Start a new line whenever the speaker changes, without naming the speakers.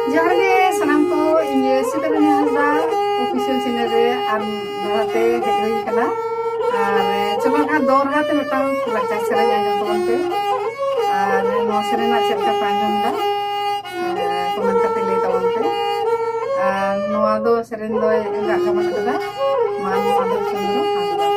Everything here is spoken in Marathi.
जोहार गे सनाम को इन सितरनी हंसदा ऑफिशियल चैनल रे आर धराते हेज हुई कना आर चलो ना दोरहा ते मिटांग लक्चा सेरेन आंजम तबन पे आर नो सेरेना चेक का पांजम दा कमेंट करते ले तबन पे नोआ दो सेरेन दो गा कमेंट कदा मान माधव चंद्र हांसदा